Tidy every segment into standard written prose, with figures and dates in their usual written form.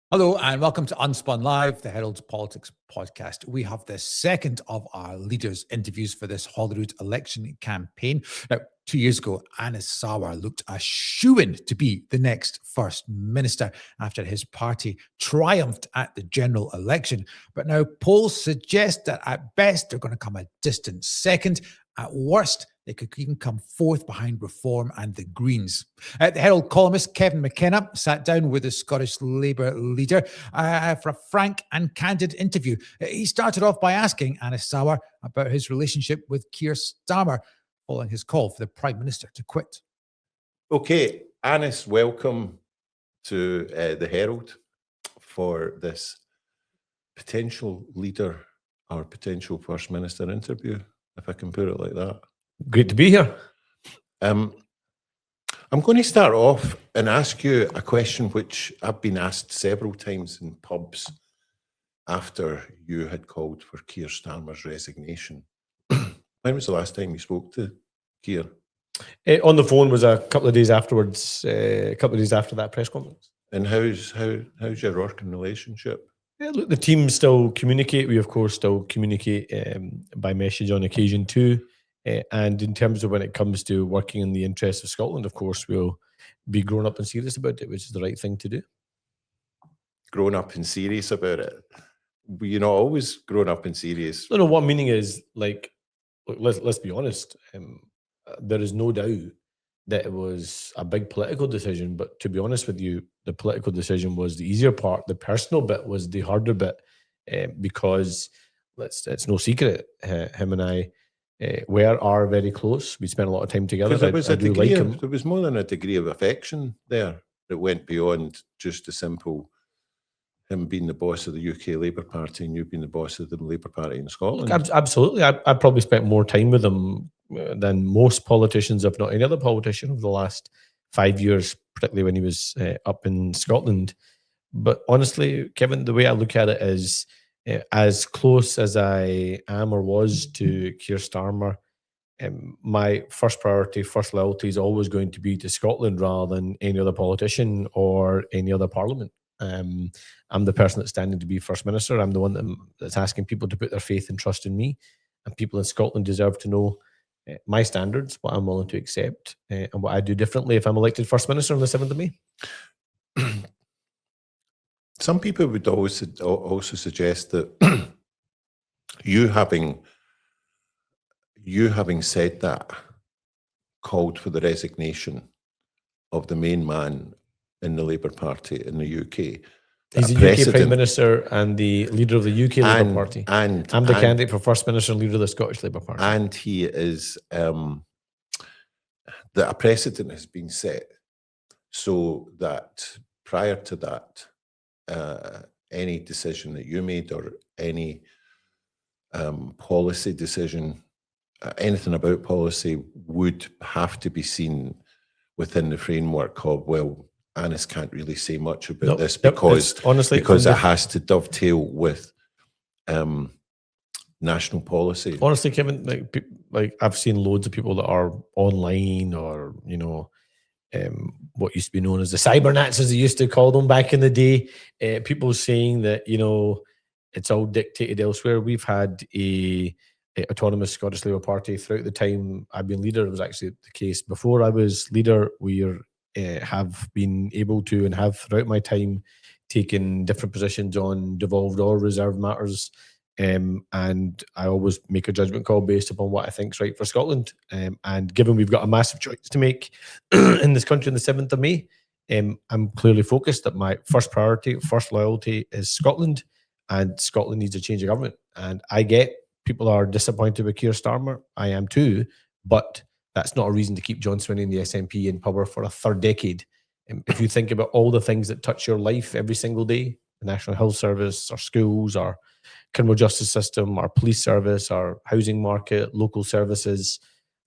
Hello and welcome to Unspun Live, the Herald's politics podcast. We have the second of our leaders' interviews for this Holyrood election campaign. Now, 2 years ago, Anas Sarwar looked a shoo-in to be the next First Minister after his party triumphed at the general election. But now polls suggest that at best they're going to come a distant second. At worst, they could even come fourth behind Reform and the Greens. The Herald columnist Kevin McKenna sat down with the Scottish Labour leader for a frank and candid interview. He started off by asking Anas Sarwar about his relationship with Keir Starmer following his call for the Prime Minister to quit. Okay, Anas, welcome to the Herald for this potential leader or potential First Minister interview, if I can put it like that. Great to be here. I'm going to start off and ask you a question which I've been asked several times in pubs after you had called for Keir Starmer's resignation. When was the last time you spoke to Keir? On the phone was a couple of days afterwards, a couple of days after that press conference. And how's your working relationship? Yeah, look, the team still communicate. We, of course, still communicate by message on occasion too. And in terms of when it comes to working in the interests of Scotland, of course, we'll be grown up and serious about it, which is the right thing to do. Grown up and serious about it? You're not always grown up and serious. No, what I'm meaning is, like, look, let's be honest. There is no doubt that it was a big political decision, but to be honest with you, the political decision was the easier part. The personal bit was the harder bit, because it's no secret, him and I are very close. We spent a lot of time together. There was more than a degree of affection there that went beyond just the simple him being the boss of the UK Labour Party and you being the boss of the Labour Party in Scotland. Look, absolutely. I probably spent more time with him than most politicians, if not any other politician, over the last 5 years, particularly when he was up in Scotland. But honestly, Kevin, the way I look at it is, as close as I am or was to Keir Starmer, my first priority, first loyalty is always going to be to Scotland rather than any other politician or any other parliament. I'm the person that's standing to be First Minister. I'm the one that's asking people to put their faith and trust in me. And people in Scotland deserve to know my standards, what I'm willing to accept, and what I do differently if I'm elected First Minister on the 7th of May. Some people would also suggest that you having said that called for the resignation of the main man in the Labour Party in the UK. He's the UK Prime Minister and the leader of the UK Labour Party. And I'm the candidate for First Minister and leader of the Scottish Labour Party. And he is, that a precedent has been set so that prior to that, any decision that you made or any policy decision, anything about policy would have to be seen within the framework of, well, Anas can't really say much about this because it has to dovetail with national policy. Honestly, Kevin, like I've seen loads of people that are online or, what used to be known as the cybernats, as they used to call them back in the day. People saying that, it's all dictated elsewhere. We've had a autonomous Scottish Labour Party throughout the time I've been leader. It was actually the case before I was leader. We have been able to and have throughout my time taken different positions on devolved or reserved matters. And I always make a judgment call based upon what I think is right for Scotland. And given we've got a massive choice to make in this country on the 7th of May, I'm clearly focused that my first priority, first loyalty is Scotland, and Scotland needs a change of government. And I get people are disappointed with Keir Starmer. I am too, but that's not a reason to keep John Swinney and the SNP in power for a third decade. If you think about all the things that touch your life every single day, the National Health Service, our schools, our criminal justice system, our police service, our housing market, local services,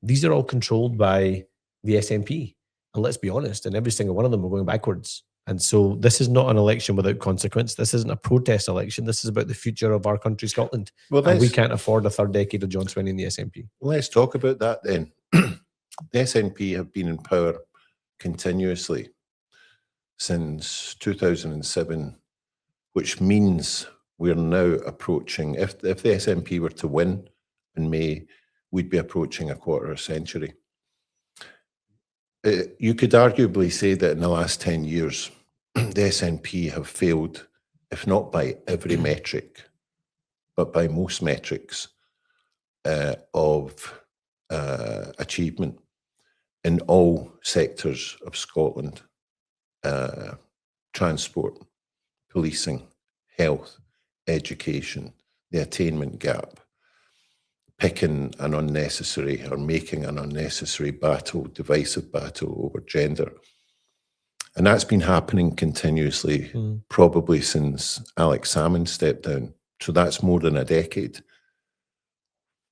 these are all controlled by the SNP. And let's be honest, in every single one of them, we're going backwards. And so this is not an election without consequence. This isn't a protest election. This is about the future of our country, Scotland. Well, and we can't afford a third decade of John Swinney and the SNP. Let's talk about that then. The SNP have been in power continuously since 2007 which means we're now approaching, if the SNP were to win in May, we'd be approaching a quarter of a century. You could arguably say that in the last 10 years, the SNP have failed, if not by every metric, but by most metrics of achievement in all sectors of Scotland: transport, policing, health, education, the attainment gap, picking an unnecessary or making an unnecessary battle, divisive battle over gender. And that's been happening continuously, probably since Alex Salmond stepped down. So that's more than a decade.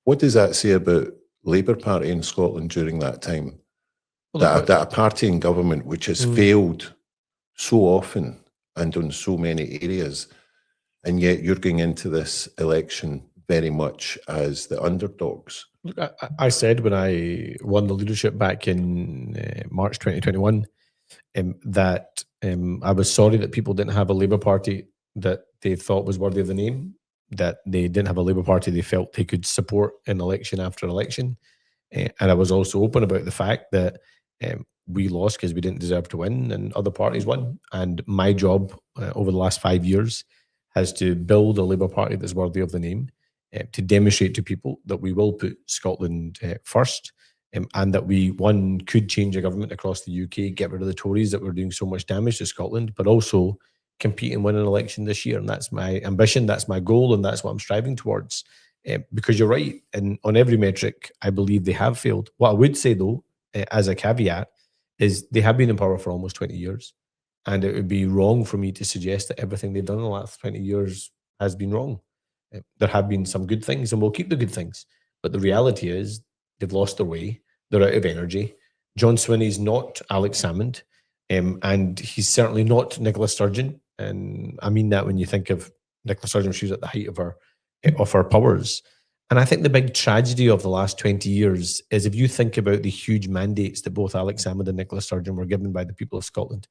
What does that say about Labour Party in Scotland during that time? Well, that a party in government which has failed so often and on so many areas, and yet you're going into this election very much as the underdogs. Look, I said when I won the leadership back in March 2021 that I was sorry that people didn't have a Labour Party that they thought was worthy of the name, that they didn't have a Labour Party they felt they could support in election after election. And I was also open about the fact that we lost because we didn't deserve to win and other parties won. And my job over the last 5 years has to build a Labour Party that's worthy of the name, to demonstrate to people that we will put Scotland first, and that we, one, could change a government across the UK, get rid of the Tories that were doing so much damage to Scotland, but also compete and win an election this year. And that's my ambition, that's my goal, and that's what I'm striving towards. Because you're right, and on every metric, I believe they have failed. What I would say, though, as a caveat, is they have been in power for almost 20 years. And it would be wrong for me to suggest that everything they've done in the last 20 years has been wrong. There have been some good things, and we'll keep the good things. But the reality is they've lost their way. They're out of energy. John Swinney's not Alex Salmond, and he's certainly not Nicola Sturgeon. And I mean that when you think of Nicola Sturgeon, she was at the height of her powers. And I think the big tragedy of the last 20 years is if you think about the huge mandates that both Alex Salmond and Nicola Sturgeon were given by the people of Scotland,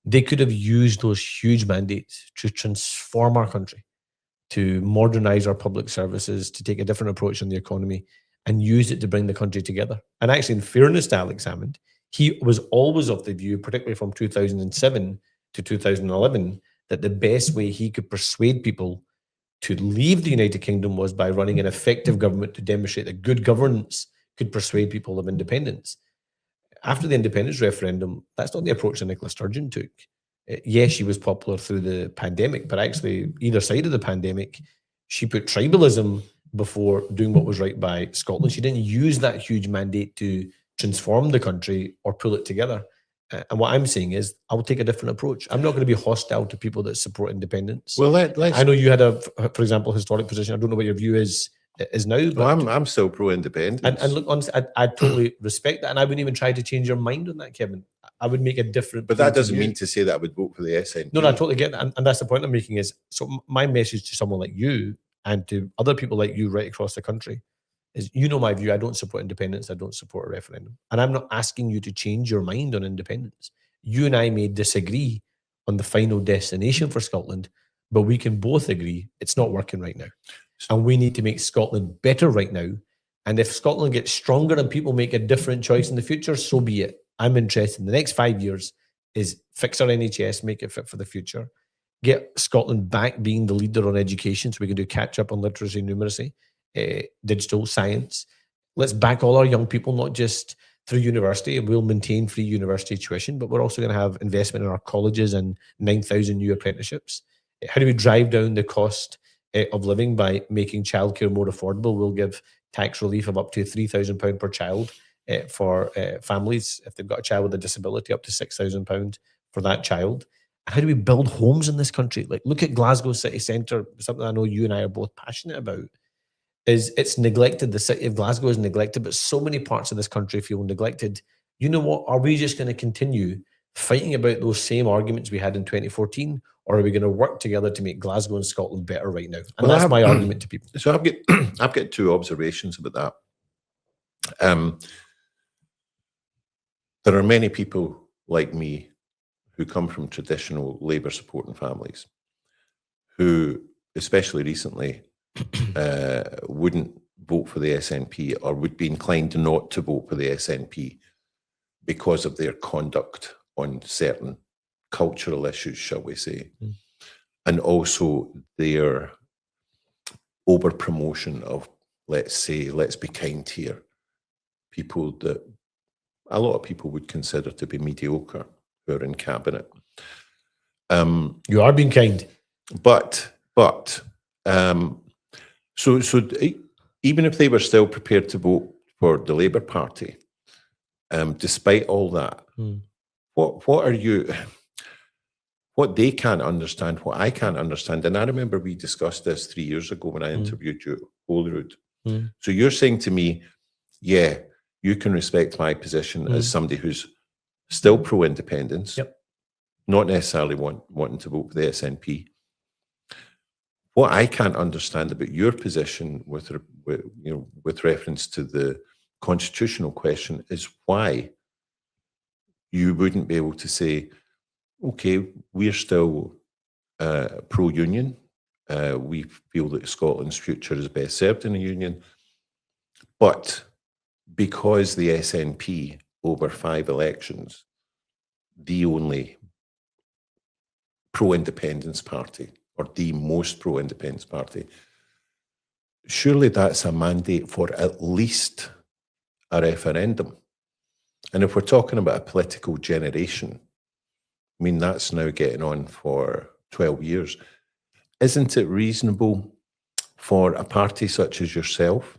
they could have used those huge mandates to transform our country, to modernise our public services, to take a different approach on the economy, and use it to bring the country together. And actually, in fairness to Alex Salmond, he was always of the view, particularly from 2007 to 2011, that the best way he could persuade people to leave the United Kingdom was by running an effective government to demonstrate that good governance could persuade people of independence. After the independence referendum, that's not the approach that Nicola Sturgeon took. Yes, she was popular through the pandemic, but actually either side of the pandemic, she put tribalism before doing what was right by Scotland. She didn't use that huge mandate to transform the country or pull it together. And what I'm saying is I will take a different approach. I'm not going to be hostile to people that support independence. Well, I know you had for example, historic position. I don't know what your view is now. But well, I'm still pro-independence. And look, honestly, I totally respect that. And I wouldn't even try to change your mind on that, Kevin. I would make a different. But that doesn't mean to say that I would vote for the SNP. No, I totally get that. And that's the point I'm making is, so my message to someone like you and to other people like you right across the country is, you know my view, I don't support independence, I don't support a referendum. And I'm not asking you to change your mind on independence. You and I may disagree on the final destination for Scotland, but we can both agree it's not working right now. And we need to make Scotland better right now. And if Scotland gets stronger and people make a different choice in the future, so be it. I'm interested in the next 5 years is fix our NHS, make it fit for the future, get Scotland back being the leader on education so we can do catch up on literacy and numeracy, digital science. Let's back all our young people, not just through university, and we'll maintain free university tuition, but we're also going to have investment in our colleges and 9,000 new apprenticeships. How do we drive down the cost of living by making childcare more affordable? We'll give tax relief of up to £3,000 per child for families. If they've got a child with a disability, up to £6,000 for that child. How do we build homes in this country? Like, look at Glasgow city centre, something I know you and I are both passionate about. Is it's neglected. The city of Glasgow is neglected, but so many parts of this country feel neglected. You know what? Are we just going to continue fighting about those same arguments we had in 2014, or are we going to work together to make Glasgow and Scotland better right now? And that's my argument to people. So I've got two observations about that. There are many people like me who come from traditional Labour supporting families, who, especially recently, wouldn't vote for the SNP or would be inclined not to vote for the SNP because of their conduct on certain cultural issues, shall we say, and also their over-promotion of, let's be kind here, people that a lot of people would consider to be mediocre who are in cabinet. You are being kind. So even if they were still prepared to vote for the Labour Party, despite all that, what they can't understand, what I can't understand, and I remember we discussed this 3 years ago when I interviewed you at Holyrood. So you're saying to me, yeah, you can respect my position as somebody who's still pro-independence, not necessarily wanting to vote for the SNP. What I can't understand about your position with reference to the constitutional question is why you wouldn't be able to say, okay, we're still pro-union. We feel that Scotland's future is best served in a union. But because the SNP, over 5 elections, the only pro-independence party, or the most pro-independence party, surely that's a mandate for at least a referendum. And if we're talking about a political generation, I mean, that's now getting on for 12 years. Isn't it reasonable for a party such as yourself,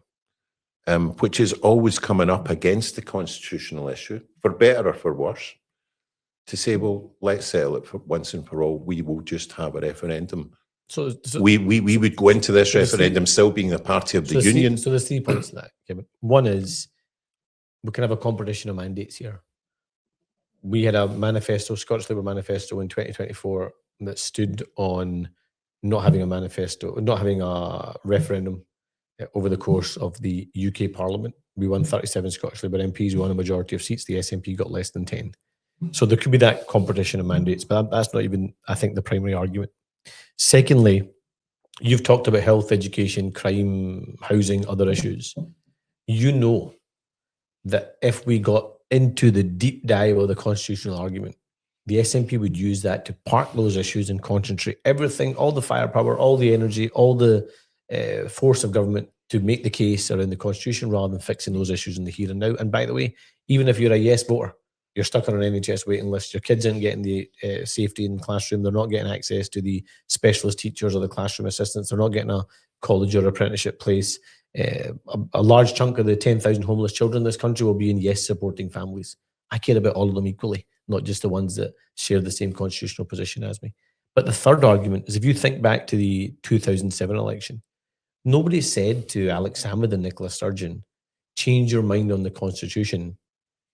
which is always coming up against the constitutional issue, for better or for worse, to say, well, let's settle it for once and for all. We will just have a referendum. So we would go into this referendum still being the party of the union. So there's 3 points to that, Kevin. One is we can have a competition of mandates here. We had a manifesto, Scottish Labour manifesto in 2024 that stood on not having a manifesto, not having a referendum over the course of the UK Parliament. We won 37 Scottish Labour MPs, we won a majority of seats. The SNP got less than 10. So there could be that competition of mandates, but that's not even, I think, the primary argument. Secondly, you've talked about health, education, crime, housing, other issues. You know that if we got into the deep dive of the constitutional argument, the SNP would use that to park those issues and concentrate everything, all the firepower, all the energy, all the force of government to make the case around the constitution rather than fixing those issues in the here and now. And by the way, even if you're a yes voter, you're stuck on an NHS waiting list, your kids aren't getting the safety in the classroom, they're not getting access to the specialist teachers or the classroom assistants, they're not getting a college or apprenticeship place. A large chunk of the 10,000 homeless children in this country will be in yes supporting families. I care about all of them equally, not just the ones that share the same constitutional position as me. But the third argument is, if you think back to the 2007 election, nobody said to Alex Salmond and Nicola Sturgeon, change your mind on the constitution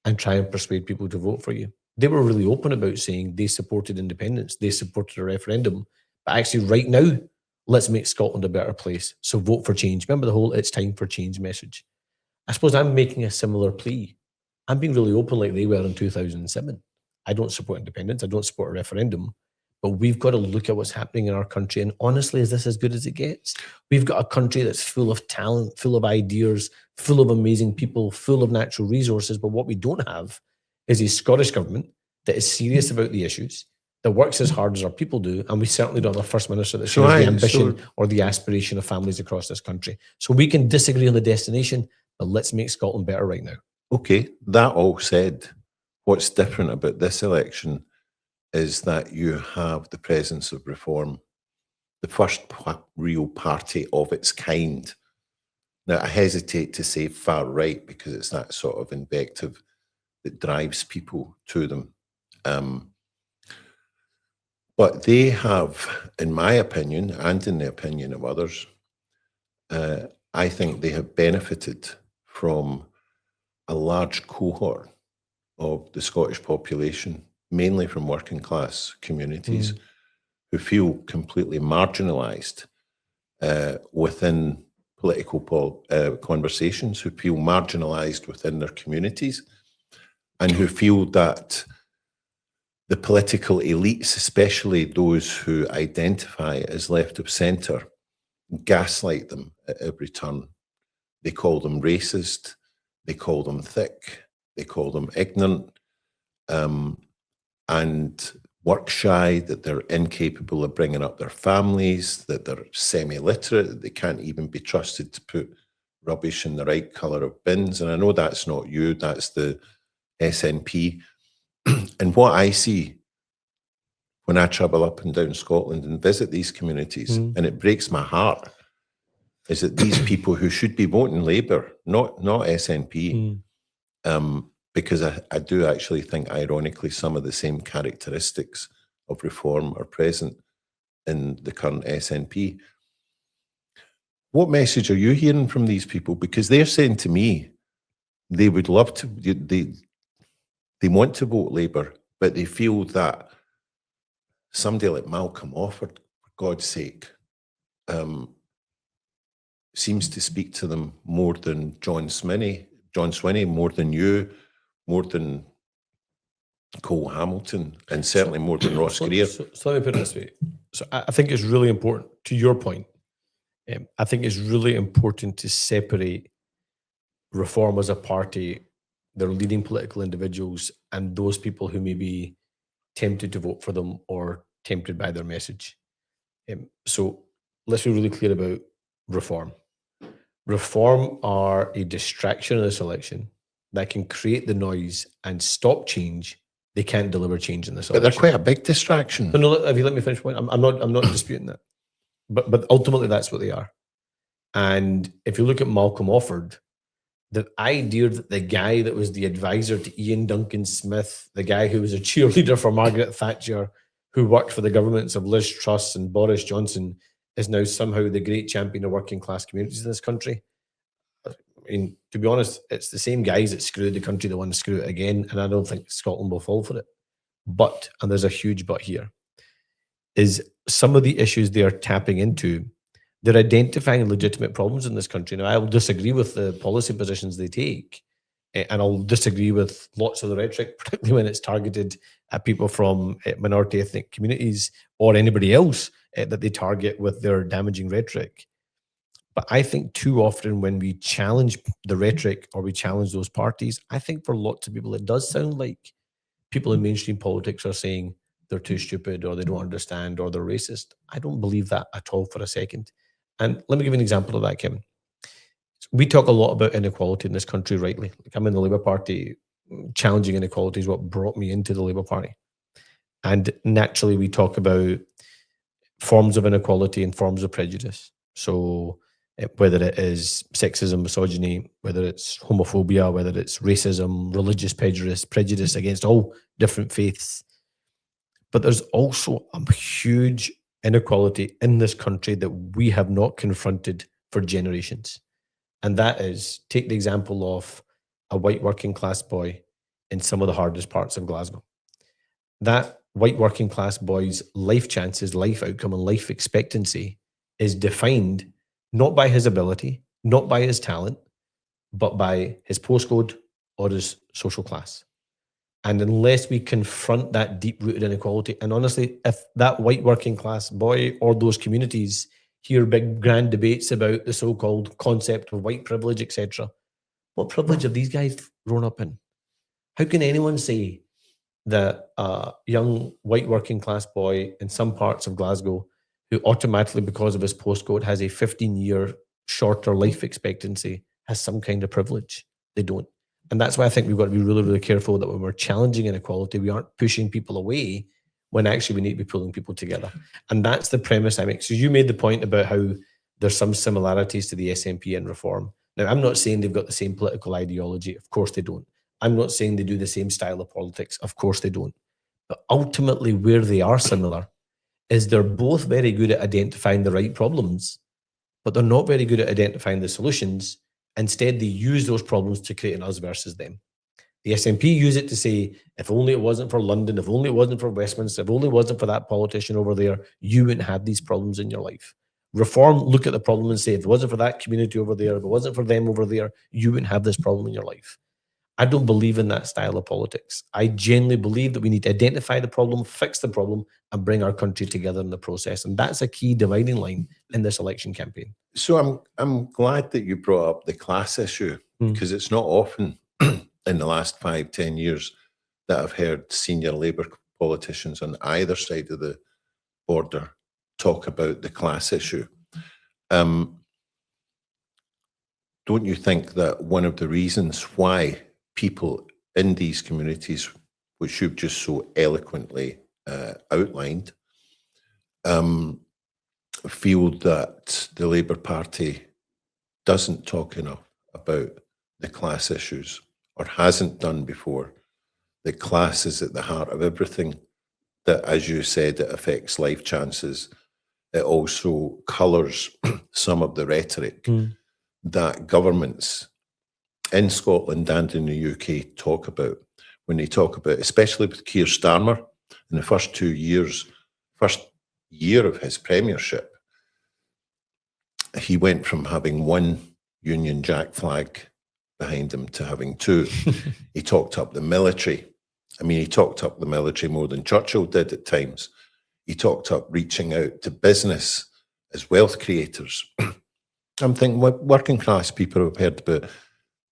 and try and persuade people to vote for you. They were really open about saying they supported independence, they supported a referendum, but actually right now, let's make Scotland a better place. So vote for change. Remember the whole "it's time for change" message. I suppose I'm making a similar plea. I'm being really open like they were in 2007. I don't support independence. I don't support a referendum. But we've got to look at what's happening in our country. And honestly, is this as good as it gets? We've got a country that's full of talent, full of ideas, full of amazing people, full of natural resources. But what we don't have is a Scottish government that is serious about the issues, that works as hard as our people do. And we certainly don't have a First Minister that shares the ambition or the aspiration of families across this country. So we can disagree on the destination, but let's make Scotland better right now. Okay, that all said, what's different about this election is that you have the presence of Reform, the first real party of its kind. Now, I hesitate to say far right because it's that sort of invective that drives people to them. But they have, in my opinion, and in the opinion of others, I think they have benefited from a large cohort of the Scottish population, mainly from working class communities, who feel completely marginalised within political conversations, who feel marginalised within their communities, and who feel that the political elites, especially those who identify as left of centre, gaslight them at every turn. They call them racist, they call them thick, they call them ignorant, and work shy, that they're incapable of bringing up their families, that they're semi-literate, that they can't even be trusted to put rubbish in the right colour of bins. And I know that's not you, that's the SNP. And what I see when I travel up and down Scotland and visit these communities, and it breaks my heart, is that these people who should be voting Labour, not SNP, because I do actually think, ironically, some of the same characteristics of reform are present in the current SNP. What message are you hearing from these people? Because they're saying to me, they would love to, they want to vote Labour, but they feel that somebody like Malcolm Offord, for God's sake, seems to speak to them more than John Swinney, more than you, more than Cole Hamilton, and certainly more than Ross Greer. So let me put it this way. So I think it's really important, to your point, I think it's really important to separate Reform as a party, their leading political individuals, and those people who may be tempted to vote for them or tempted by their message. So let's be really clear about Reform. Reform are a distraction in this election that can create the noise and stop change. They can't deliver change in this election. But they're quite a big distraction. No, if you let me finish my point, I'm not disputing that. But ultimately that's what they are. And if you look at Malcolm Offord, the idea that the guy that was the advisor to Ian Duncan Smith, the guy who was a cheerleader for Margaret Thatcher, who worked for the governments of Liz Truss and Boris Johnson, is now somehow the great champion of working class communities in this country. I mean, to be honest, it's the same guys that screwed the country that want to screw it again, and I don't think Scotland will fall for it. But, and there's a huge but here, is some of the issues they are tapping into, they're identifying legitimate problems in this country. Now, I will disagree with the policy positions they take, and I'll disagree with lots of the rhetoric, particularly when it's targeted at people from minority ethnic communities or anybody else that they target with their damaging rhetoric. But I think too often when we challenge the rhetoric or we challenge those parties, I think for lots of people, it does sound like people in mainstream politics are saying they're too stupid or they don't understand or they're racist. I don't believe that at all for a second. And let me give you an example of that, Kevin. We talk a lot about inequality in this country, rightly. Like, I'm in the Labour Party. Challenging inequality is what brought me into the Labour Party. And naturally, we talk about forms of inequality and forms of prejudice. So whether it is sexism, misogyny, whether it's homophobia, whether it's racism, religious prejudice against all different faiths. But there's also a huge inequality in this country that we have not confronted for generations. And that is, take the example of a white working class boy in some of the hardest parts of Glasgow. That white working class boy's life chances, life outcome, and life expectancy is defined not by his ability, not by his talent, but by his postcode or his social class. And unless we confront that deep-rooted inequality, and honestly, if that white working class boy or those communities hear big grand debates about the so-called concept of white privilege, etc., what privilege have these guys grown up in? How can anyone say that a young white working class boy in some parts of Glasgow who automatically, because of his postcode, has a 15-year shorter life expectancy has some kind of privilege? They don't. And that's why I think we've got to be really, really careful that when we're challenging inequality, we aren't pushing people away when actually we need to be pulling people together. And that's the premise I make. So you made the point about how there's some similarities to the SNP and Reform. Now, I'm not saying they've got the same political ideology. Of course they don't. I'm not saying they do the same style of politics. Of course they don't. But ultimately, where they are similar is they're both very good at identifying the right problems, but they're not very good at identifying the solutions. Instead, they use those problems to create an us versus them. The SNP use it to say, if only it wasn't for London, if only it wasn't for Westminster, if only it wasn't for that politician over there, you wouldn't have these problems in your life. Reform look at the problem and say, if it wasn't for that community over there, if it wasn't for them over there, you wouldn't have this problem in your life. I don't believe in that style of politics. I genuinely believe that we need to identify the problem, fix the problem, and bring our country together in the process. And that's a key dividing line in this election campaign. So I'm glad that you brought up the class issue, because it's not often in the last 5-10 years that I've heard senior Labour politicians on either side of the border talk about the class issue. Don't you think that one of the reasons why people in these communities, which you've just so eloquently outlined, feel that the Labour Party doesn't talk enough about the class issues, or hasn't done before? That class is at the heart of everything, that, as you said, it affects life chances. It also colours some of the rhetoric that governments in Scotland and in the UK talk about, when they talk about, especially with Keir Starmer, in the first year of his premiership, he went from having one Union Jack flag behind him to having two. He talked up the military. I mean, he talked up the military more than Churchill did at times. He talked up reaching out to business as wealth creators. I'm thinking, working class people have heard about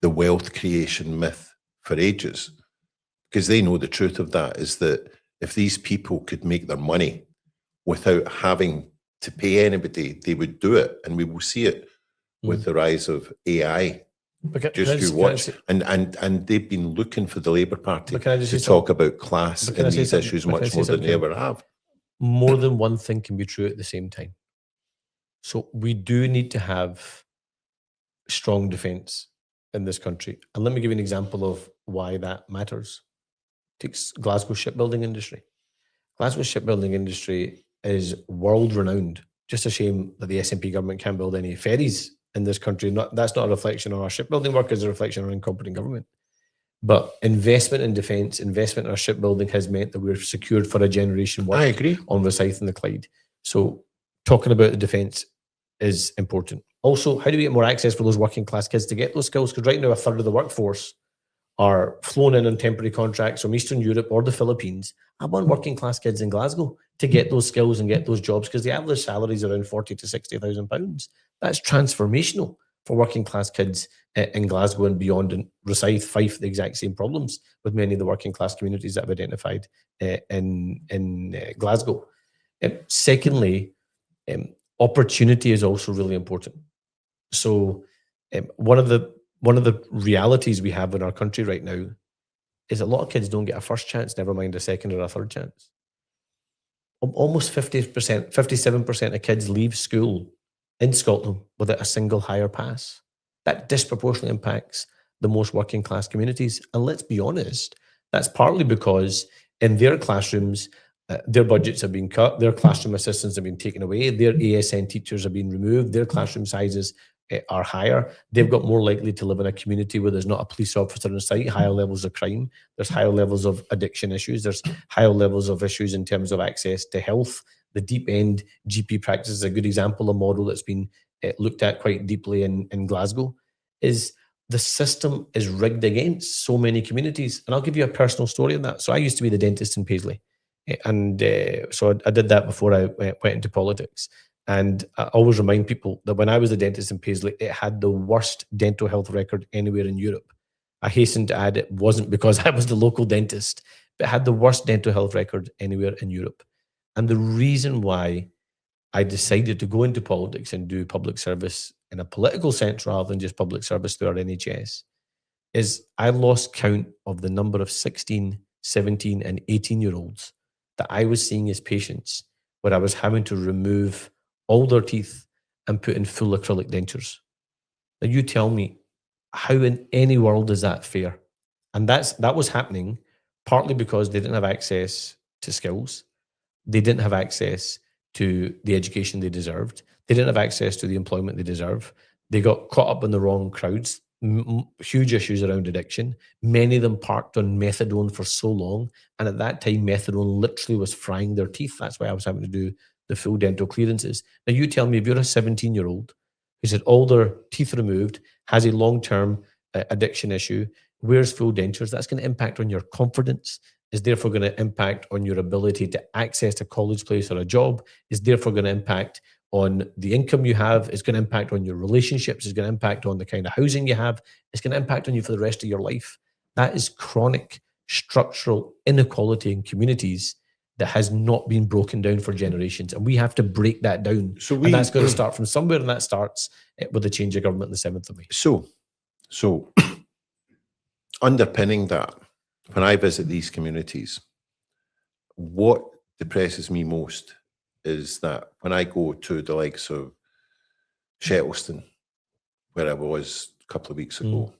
the wealth creation myth for ages, because they know the truth of that is that if these people could make their money without having to pay anybody, they would do it. And we will see it with the rise of AI. Just you watch. And they've been looking for the Labour Party to talk about class and these issues much more than they ever have. More than one thing can be true at the same time. So we do need to have strong defence in this country. And let me give you an example of why that matters. Take Glasgow shipbuilding industry. Glasgow shipbuilding industry is world renowned. Just a shame that the SNP government can't build any ferries in this country. That's not a reflection on our shipbuilding workers, it's a reflection on incompetent government. But investment in defence, investment in our shipbuilding has meant that we're secured for a generation work. I agree. On Rosyth and the Clyde. So talking about the defence is important. Also, how do we get more access for those working class kids to get those skills? Because right now, a third of the workforce are flown in on temporary contracts from Eastern Europe or the Philippines. I want working class kids in Glasgow to get those skills and get those jobs, because the average salary is around £40,000 to £60,000. That's transformational for working class kids in Glasgow and beyond. And Rosyth, Fife, the exact same problems with many of the working class communities that I've identified in Glasgow. Secondly, opportunity is also really important. So one of the realities we have in our country right now is a lot of kids don't get a first chance, never mind a second or a third chance. Almost 50%, 57% of kids leave school in Scotland without a single higher pass. That disproportionately impacts the most working class communities. And let's be honest, that's partly because in their classrooms, their budgets have been cut, their classroom assistants have been taken away, their ASN teachers have been removed, their classroom sizes are higher. They've got more likely to live in a community where there's not a police officer in sight, higher levels of crime, there's higher levels of addiction issues, there's higher levels of issues in terms of access to health. The deep end GP practice is a good example, a model that's been looked at quite deeply in Glasgow. Is the system is rigged against so many communities. And I'll give you a personal story on that. So I used to be the dentist in Paisley. And so I did that before I went into politics. And I always remind people that when I was a dentist in Paisley, it had the worst dental health record anywhere in Europe. I hasten to add, it wasn't because I was the local dentist, but it had the worst dental health record anywhere in Europe. And the reason why I decided to go into politics and do public service in a political sense rather than just public service through our NHS is I lost count of the number of 16, 17 and 18-year-olds that I was seeing as patients where I was having to remove all their teeth and put in full acrylic dentures. Now you tell me, how in any world is that fair? And that was happening partly because they didn't have access to skills. They didn't have access to the education they deserved. They didn't have access to the employment they deserve. They got caught up in the wrong crowds. Huge issues around addiction. Many of them parked on methadone for so long. And at that time, methadone literally was frying their teeth. That's why I was having to do the full dental clearances. Now you tell me, if you're a 17-year-old who's had all their teeth removed, has a long-term addiction issue, wears full dentures. That's going to impact on your confidence, is therefore going to impact on your ability to access a college place or a job, is therefore going to impact on the income you have, is going to impact on your relationships, is going to impact on the kind of housing you have, it's going to impact on you for the rest of your life. That is chronic structural inequality in communities that has not been broken down for generations. And we have to break that down. And that's going to start from somewhere, and that starts with the change of government on the 7th of May. So underpinning that, when I visit these communities, what depresses me most is that when I go to the likes of Shettleston, where I was a couple of weeks ago,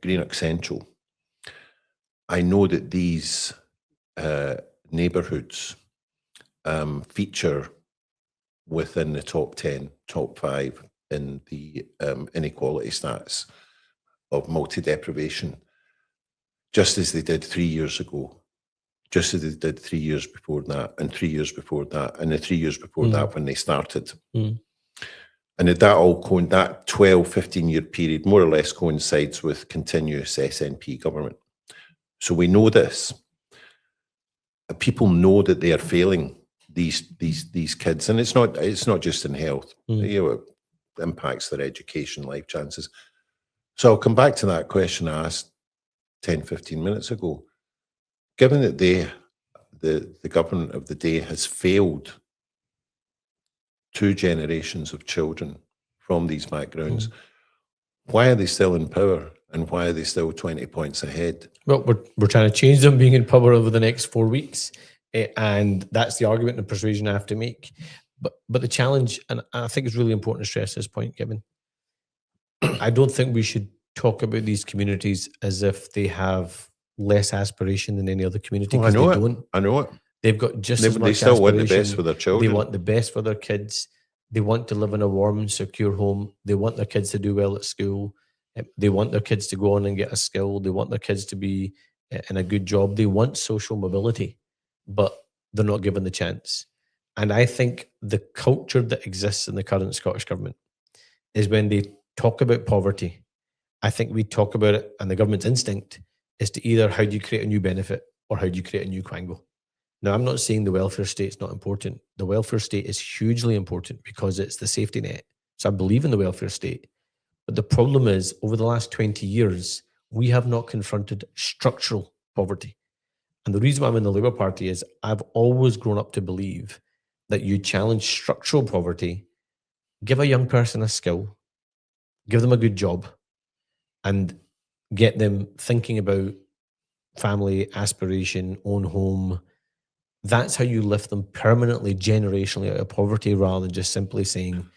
Greenock Central, I know that these neighbourhoods feature within the top 10, top 5 in the inequality stats of multi-deprivation, just as they did 3 years ago, just as they did 3 years before that, and 3 years before that, and the 3 years before that when they started. And that all that 12, 15-year period more or less coincides with continuous SNP government. So we know this. People know that they are failing these kids, and it's not just in health. You know, it impacts their education, life chances. So I'll come back to that question I asked 10, 15 minutes ago. Given that the government of the day has failed 2 generations of children from these backgrounds, why are they still in power, and why are they still 20 points ahead? Well, we're trying to change them being in power over the next 4 weeks. And that's the argument and persuasion I have to make. But the challenge, and I think it's really important to stress this point, Kevin, I don't think we should talk about these communities as if they have less aspiration than any other community. I know it. They've got just as much They still want the aspiration. best for their children. They want the best for their kids. They want to live in a warm and secure home. They want their kids to do well at school. They want their kids to go on and get a skill. They want their kids to be in a good job. They want social mobility, but they're not given the chance. And I think the culture that exists in the current Scottish government is when they talk about poverty, I think we talk about it, and the government's instinct is to either how do you create a new benefit or how do you create a new quangle. Now, I'm not saying the welfare state's not important. The welfare state is hugely important because it's the safety net. So I believe in the welfare state. But the problem is, over the last 20 years, we have not confronted structural poverty. And the reason why I'm in the Labour Party is I've always grown up to believe that you challenge structural poverty, give a young person a skill, give them a good job, and get them thinking about family, aspiration, own home. That's how you lift them permanently, generationally out of poverty, rather than just simply saying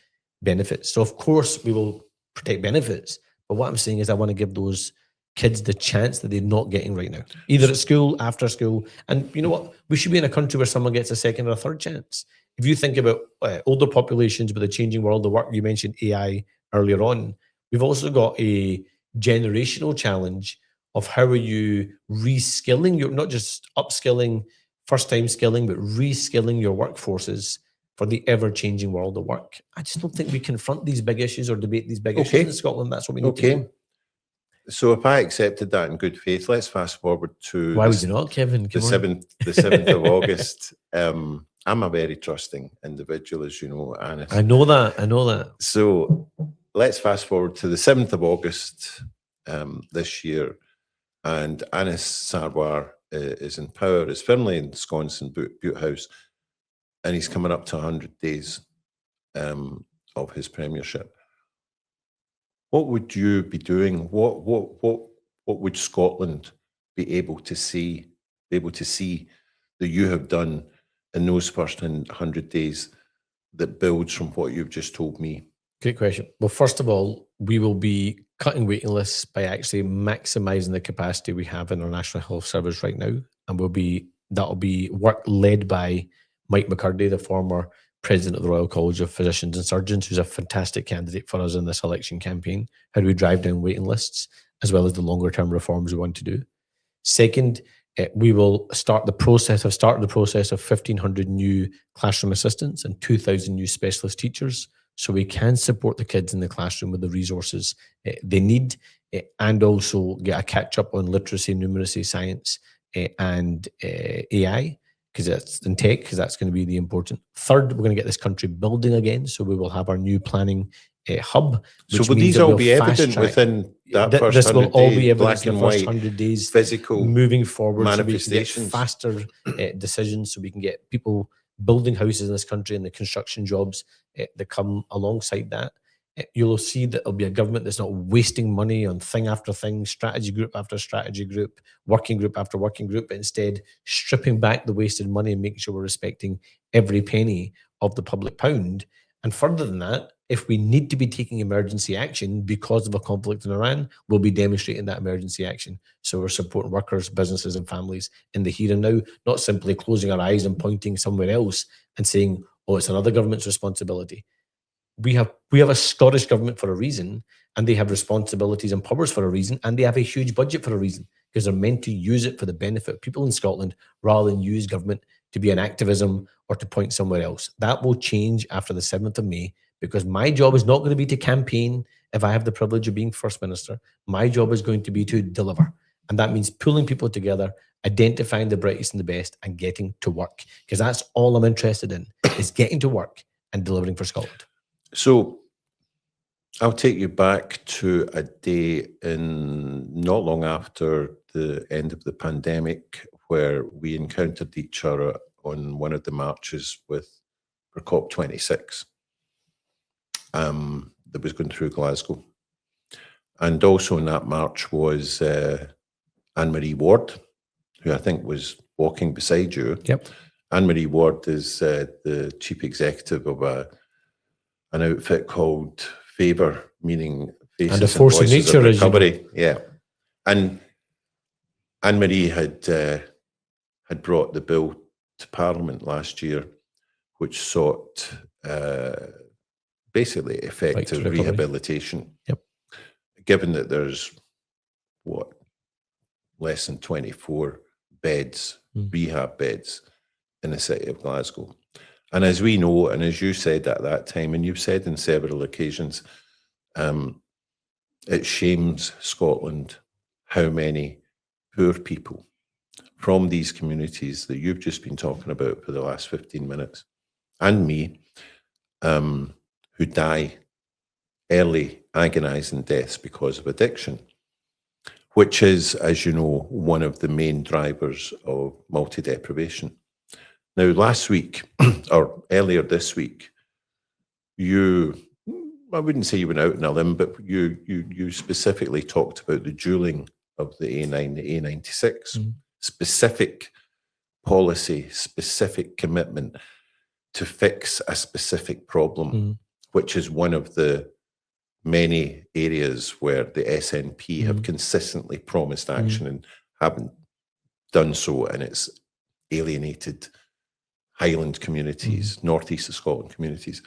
benefits. So of course we will protect benefits, but what I'm saying is I want to give those kids the chance that they're not getting right now, either at school, after school. And you know what? We should be in a country where someone gets a second or a third chance. If you think about older populations with a changing world, the work you mentioned AI earlier on, we've also got a generational challenge of how are you reskilling your, not just upskilling, first time skilling, but reskilling your workforces for the ever-changing world of work. I just don't think we confront these big issues or debate these big issues in Scotland. That's what we need to do. So if I accepted that in good faith, let's fast forward to why would you not, Kevin? The 7th of August. I'm a very trusting individual, as you know, Anis. I know that. So let's fast forward to the 7th of August this year, and Anis Sarwar is in power, is firmly ensconced in Bute House, and he's coming up to 100 days of his premiership. What would you be doing? What would Scotland be able to see that you have done in those first 100 days that builds from what you've just told me? Great question. Well, first of all, we will be cutting waiting lists by actually maximising the capacity we have in our National Health Service right now, and that'll be work led by Mike McCurdy, the former president of the Royal College of Physicians and Surgeons, who's a fantastic candidate for us in this election campaign. How do we drive down waiting lists, as well as the longer term reforms we want to do? Second, we will start the process of 1,500 new classroom assistants and 2,000 new specialist teachers so we can support the kids in the classroom with the resources they need, and also get a catch up on literacy, numeracy, science, and AI, because that's in tech, because that's going to be the important. Third, we're going to get this country building again, so we will have our new planning hub. So will these all be evident within that first 100 days? This will all be evident black in and the first white, 100 days, physical moving forward, manifestations, so we can get faster decisions, so we can get people building houses in this country and the construction jobs that come alongside that. You'll see that there'll be a government that's not wasting money on thing after thing, strategy group after strategy group, working group after working group, but instead stripping back the wasted money and making sure we're respecting every penny of the public pound. And further than that, if we need to be taking emergency action because of a conflict in Iran, we'll be demonstrating that emergency action. So we're supporting workers, businesses, and families in the here and now, not simply closing our eyes and pointing somewhere else and saying, oh, it's another government's responsibility. We have a Scottish government for a reason, and they have responsibilities and powers for a reason, and they have a huge budget for a reason, because they're meant to use it for the benefit of people in Scotland rather than use government to be an activism or to point somewhere else. That will change after the 7th of May, because my job is not going to be to campaign if I have the privilege of being First Minister. My job is going to be to deliver. And that means pulling people together, identifying the brightest and the best, and getting to work. Because that's all I'm interested in, is getting to work and delivering for Scotland. So I'll take you back to a day in not long after the end of the pandemic, where we encountered each other on one of the marches for COP26 that was going through Glasgow. And also in that march was Anne-Marie Ward, who I think was walking beside you. Yep. Anne-Marie Ward is the chief executive of an outfit called Favour, meaning Faces and a force of nature, recovery. Yeah. And Anne-Marie had brought the bill to Parliament last year, which sought basically effective rehabilitation. Yep. Given that there's less than 24 beds, rehab beds in the city of Glasgow. And as we know, and as you said at that time, and you've said on several occasions, it shames Scotland how many poor people from these communities that you've just been talking about for the last 15 minutes, and me, who die early, agonizing deaths because of addiction, which is, as you know, one of the main drivers of multi-deprivation. Now, last week, or earlier this week, I wouldn't say you went out on a limb, but you specifically talked about the dualling of the A9, the A96, specific policy, specific commitment to fix a specific problem, which is one of the many areas where the SNP have consistently promised action and haven't done so, and it's alienated Highland communities, northeast of Scotland communities.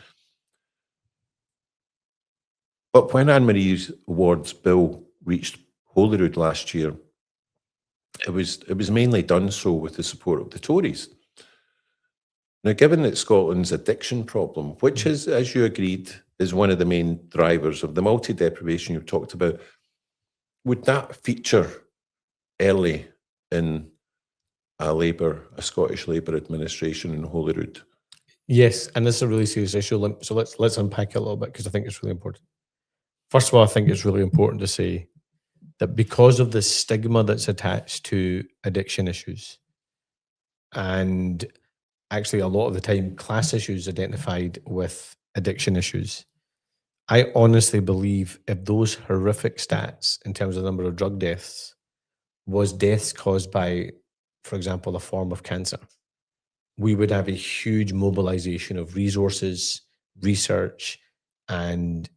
But when Anne-Marie Ward's bill reached Holyrood last year, it was mainly done so with the support of the Tories. Now, given that Scotland's addiction problem, which is, as you agreed, is one of the main drivers of the multi-deprivation you've talked about, would that feature early in a Scottish Labour administration in Holyrood? Yes, and this is a really serious issue. So let's unpack it a little bit, because I think it's really important. First of all, I think it's really important to say that because of the stigma that's attached to addiction issues, and actually a lot of the time class issues identified with addiction issues, I honestly believe if those horrific stats in terms of the number of drug deaths was deaths caused by, for example, a form of cancer, we would have a huge mobilization of resources, research, and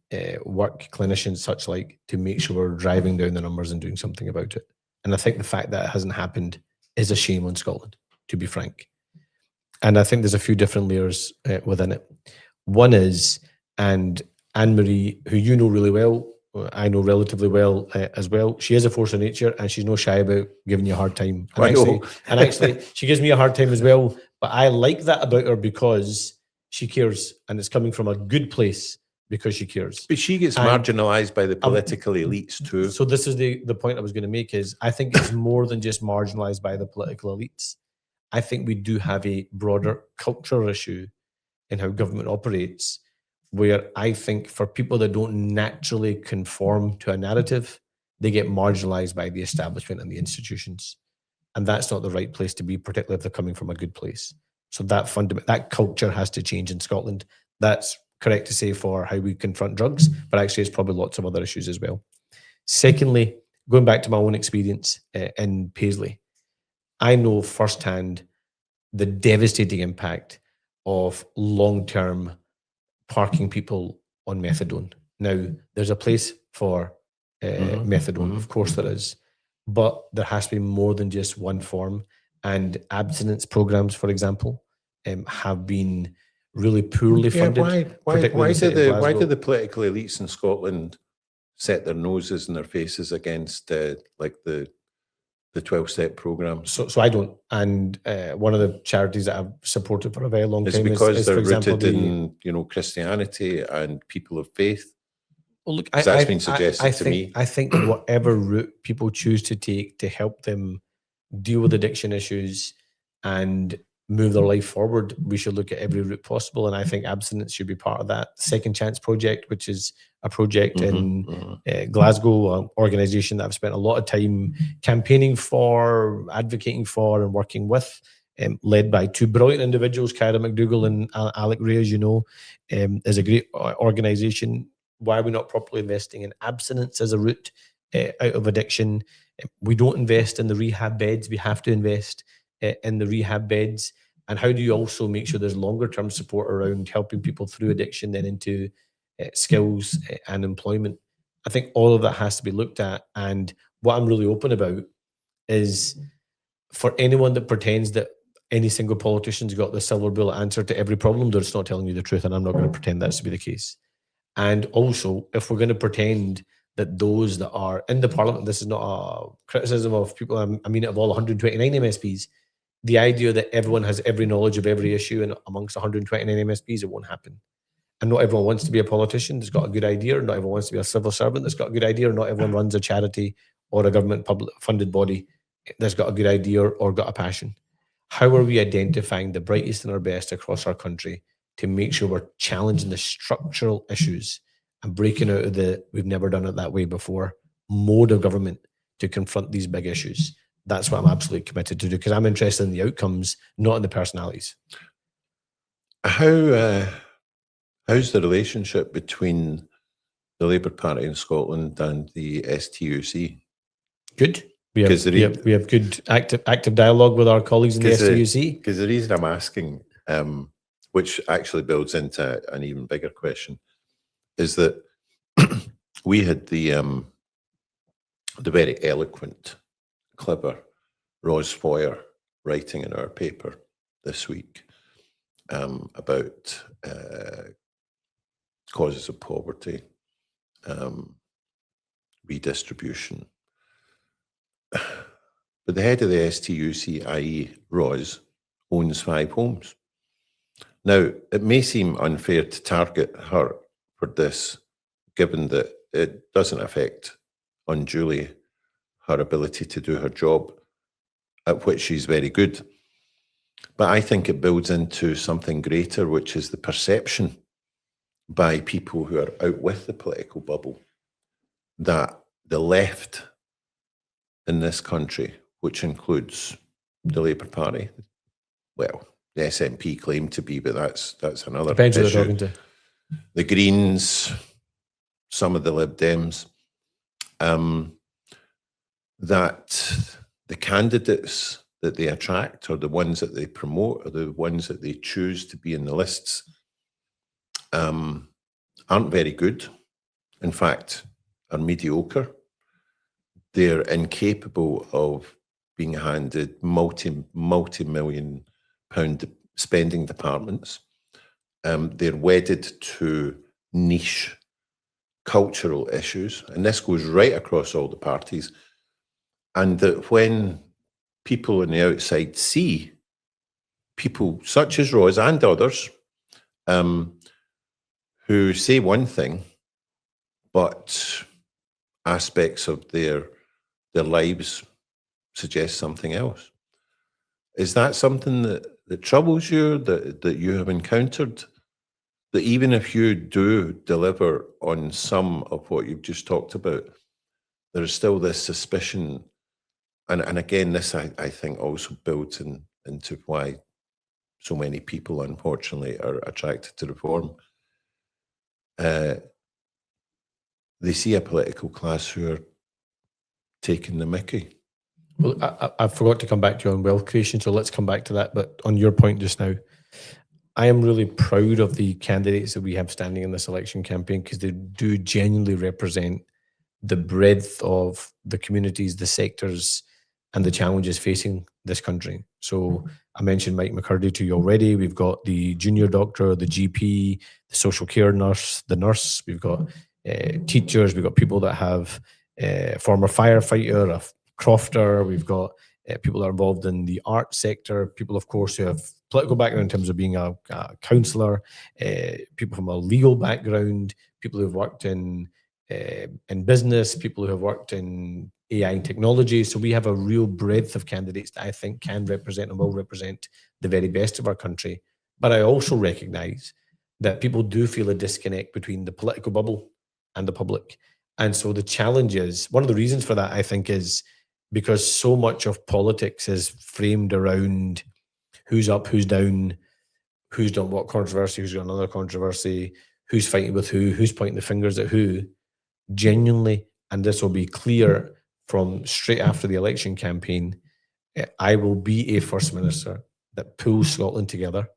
work clinicians such like to make sure we're driving down the numbers and doing something about it. And I think the fact that it hasn't happened is a shame on Scotland, to be frank. And I think there's a few different layers within it. One is, and Anne-Marie, who you know really well, I know relatively well as well, she is a force of nature, and she's no shy about giving you a hard time. And actually, she gives me a hard time as well. But I like that about her, because she cares, and it's coming from a good place, because she cares. But she gets And- marginalised by the political elites too. So this is the point I was going to make is I think it's more than just marginalized by the political elites. I think we do have a broader cultural issue in how government operates, where I think for people that don't naturally conform to a narrative, they get marginalized by the establishment and the institutions. And that's not the right place to be, particularly if they're coming from a good place. So that culture has to change in Scotland. That's correct to say for how we confront drugs, but actually it's probably lots of other issues as well. Secondly, going back to my own experience in Paisley, I know firsthand the devastating impact of long-term parking people on methadone. Now, there's a place for methadone, of course there is, but there has to be more than just one form. And abstinence programs, for example, have been really poorly funded. Why do Glasgow. the political elites in Scotland set their noses and their faces against like the 12-step program? So I don't. And one of the charities that I've supported for a very long Is time it because is, they're for example, rooted in Christianity and people of faith? Well, look, That's been suggested to me. I think that whatever route people choose to take to help them deal with addiction issues and move their life forward, we should look at every route possible. And I think abstinence should be part of that. Second Chance Project, which is a project in Glasgow, an organisation that I've spent a lot of time campaigning for, advocating for and working with, led by two brilliant individuals, Kyra McDougall and Alec Ray, as you know, is a great organisation. Why are we not properly investing in abstinence as a route out of addiction? We don't invest in the rehab beds. We have to invest in the rehab beds. And how do you also make sure there's longer term support around helping people through addiction then into skills and employment? I think all of that has to be looked at. And what I'm really open about is for anyone that pretends that any single politician's got the silver bullet answer to every problem, they're just not telling you the truth. And I'm not going to pretend that's to be the case. And also, if we're going to pretend that those that are in the parliament, this is not a criticism of people, I mean it of all 129 MSPs, the idea that everyone has every knowledge of every issue and amongst 129 MSPs, it won't happen. And not everyone wants to be a politician that's got a good idea, or not everyone wants to be a civil servant that's got a good idea, or not everyone runs a charity or a government public funded body that's got a good idea or got a passion. How are we identifying the brightest and our best across our country to make sure we're challenging the structural issues and breaking out of the we've never done it that way before mode of government to confront these big issues? That's what I'm absolutely committed to do, because I'm interested in the outcomes, not in the personalities. How's the relationship between the Labour Party in Scotland and the STUC? Good. We have good active dialogue with our colleagues in the STUC. Because the reason I'm asking, which actually builds into an even bigger question, is that we had the very eloquent, clever Ros Foyer writing in our paper this week about causes of poverty, redistribution. But the head of the STUC, i.e. Ros, owns 5 homes. Now, it may seem unfair to target her for this, given that it doesn't affect unduly her ability to do her job, at which she's very good. But I think it builds into something greater, which is the perception by people who are out with the political bubble that the left in this country, which includes the Labour Party, well, the SNP claim to be, but that's another Depends who issue. they're talking to. The Greens, some of the Lib Dems, that the candidates that they attract or the ones that they promote or the ones that they choose to be in the lists aren't very good. In fact, are mediocre. They're incapable of being handed multi-million pound spending departments. They're wedded to niche cultural issues, and this goes right across all the parties. And that when people on the outside see people such as Ros and others who who say one thing, but aspects of their lives suggest something else. Is that something that troubles you, that you have encountered? That even if you do deliver on some of what you've just talked about, there is still this suspicion, and again, this I think also builds into why so many people, unfortunately, are attracted to reform. They see a political class who are taking the mickey. Well, I forgot to come back to you on wealth creation, so let's come back to that. But on your point just now, I am really proud of the candidates that we have standing in this election campaign, because they do genuinely represent the breadth of the communities, the sectors, and the challenges facing this country. So I mentioned Mike McCurdy to you already. We've got the junior doctor, the GP, the social care nurse, the nurse. We've got teachers. We've got people that have former firefighter, a crofter. We've got people that are involved in the art sector. People, of course, who have political background in terms of being a counsellor. People from a legal background. People who have worked in business, people who have worked in AI and technology. So we have a real breadth of candidates that I think can represent and will represent the very best of our country. But I also recognize that people do feel a disconnect between the political bubble and the public. And so the challenge is, one of the reasons for that, I think, is because so much of politics is framed around who's up, who's down, who's done what controversy, who's got another controversy, who's fighting with who's pointing the fingers at who. Genuinely, and this will be clear from straight after the election campaign, I will be a First Minister that pulls Scotland together,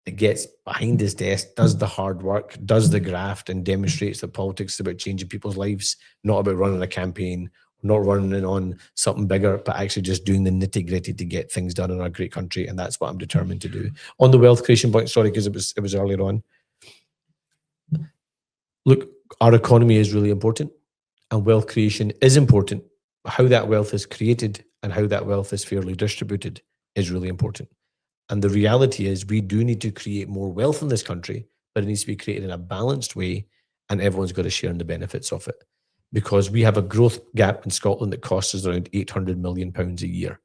that gets behind his desk, does the hard work, does the graft, and demonstrates that politics is about changing people's lives, not about running a campaign, not running on something bigger, but actually just doing the nitty-gritty to get things done in our great country. And that's what I'm determined to do. On the wealth creation point, sorry, because it was earlier on. Look, our economy is really important, and wealth creation is important. How that wealth is created and how that wealth is fairly distributed is really important. And the reality is we do need to create more wealth in this country, but it needs to be created in a balanced way, and everyone's got to share in the benefits of it. Because we have a growth gap in Scotland that costs us around £800 million a year.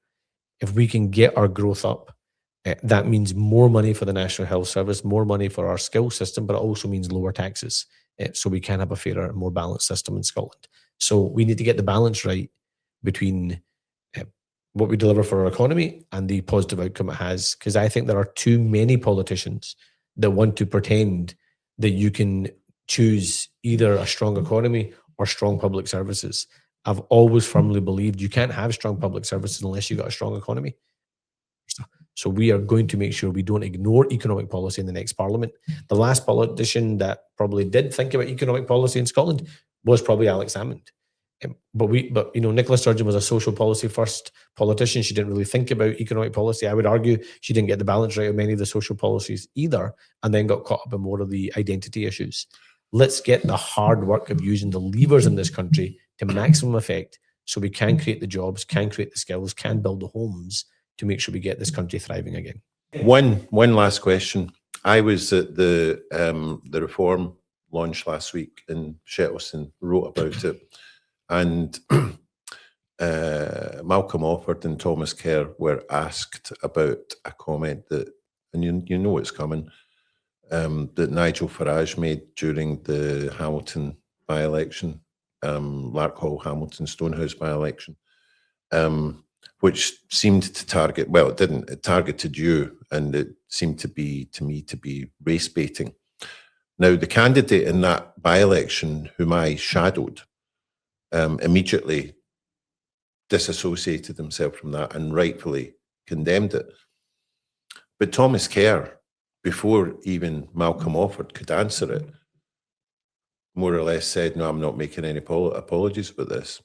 If we can get our growth up, that means more money for the National Health Service, more money for our skill system, but it also means lower taxes. So we can have a fairer and more balanced system in Scotland. So we need to get the balance right between what we deliver for our economy and the positive outcome it has. Because I think there are too many politicians that want to pretend that you can choose either a strong economy or strong public services. I've always firmly believed you can't have strong public services unless you've got a strong economy. So we are going to make sure we don't ignore economic policy in the next parliament. The last politician that probably did think about economic policy in Scotland was probably Alex Salmond. But you know, Nicola Sturgeon was a social policy first politician. She didn't really think about economic policy. I would argue she didn't get the balance right of many of the social policies either, and then got caught up in more of the identity issues. Let's get the hard work of using the levers in this country to maximum effect, so we can create the jobs, can create the skills, can build the homes to make sure we get this country thriving again. One last question. I was at the reform launch last week in Shettleston, wrote about it, and Malcolm Offord and Thomas Kerr were asked about a comment that, and you know it's coming, that Nigel Farage made during the Hamilton by-election, Larkhall, Hamilton, Stonehouse by-election, which seemed to target, well, it didn't, it targeted you, and it seemed to me to be race baiting. Now, the candidate in that by-election, whom I shadowed, immediately disassociated himself from that and rightfully condemned it. But Thomas Kerr, before even Malcolm Offord could answer it, more or less said, no, I'm not making any apologies about this.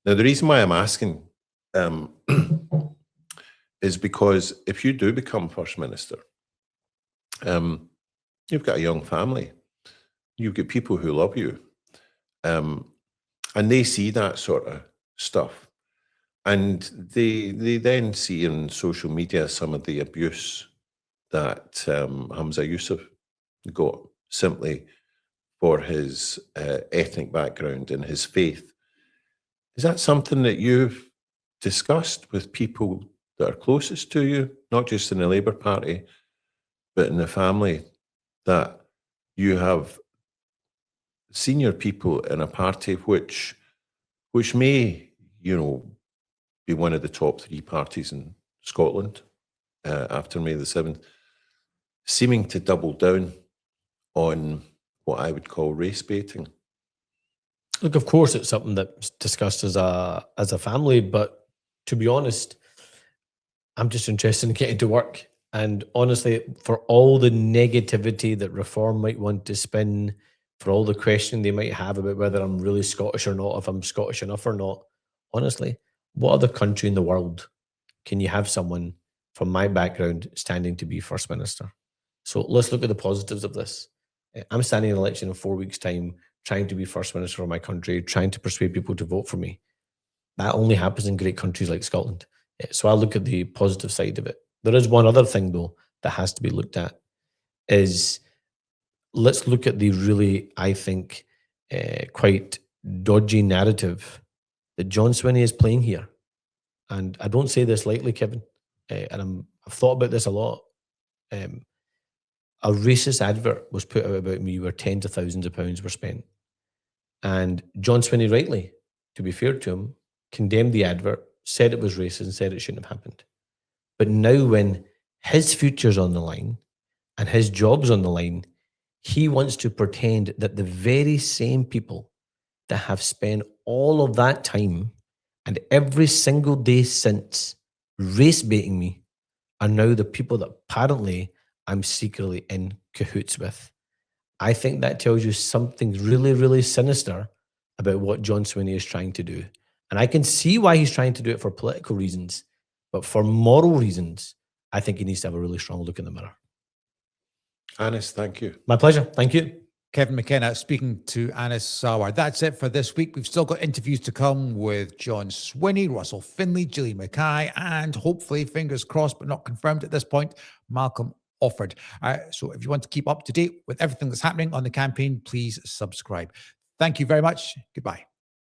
Now, the reason why I'm asking is because if you do become First Minister, you've got a young family, you've got people who love you, and they see that sort of stuff. And they then see in social media some of the abuse that Hamza Yusuf got simply for his ethnic background and his faith. Is that something that you've discussed with people that are closest to you, not just in the Labour Party, but in the family, that you have senior people in a party which may, be one of the top 3 parties in Scotland after May the 7th, seeming to double down on what I would call race baiting? Look, of course, it's something that's discussed as a family, but to be honest, I'm just interested in getting to work. And honestly, for all the negativity that Reform might want to spin, for all the questioning they might have about whether I'm really Scottish or not, if I'm Scottish enough or not, honestly, what other country in the world can you have someone from my background standing to be First Minister? So let's look at the positives of this. I'm standing in an election in 4 weeks' time, trying to be First Minister of my country, trying to persuade people to vote for me. That only happens in great countries like Scotland. So I look at the positive side of it. There is one other thing, though, that has to be looked at, is let's look at the really, I think, quite dodgy narrative that John Swinney is playing here. And I don't say this lightly, Kevin, and I've thought about this a lot. A racist advert was put out about me where tens of thousands of pounds were spent. And John Swinney, rightly, to be fair to him, condemned the advert, said it was racist and said it shouldn't have happened. But now when his future's on the line and his job's on the line, he wants to pretend that the very same people that have spent all of that time and every single day since race baiting me are now the people that apparently I'm secretly in cahoots with. I think that tells you something really, really sinister about what John Swinney is trying to do. And I can see why he's trying to do it for political reasons, but for moral reasons, I think he needs to have a really strong look in the mirror. Anis, thank you. My pleasure. Thank you. Kevin McKenna speaking to Anis Sarwar. That's it for this week. We've still got interviews to come with John Swinney, Russell Finlay, Gillian Mackay, and hopefully, fingers crossed but not confirmed at this point, Malcolm Offord. So if you want to keep up to date with everything that's happening on the campaign, please subscribe. Thank you very much. Goodbye.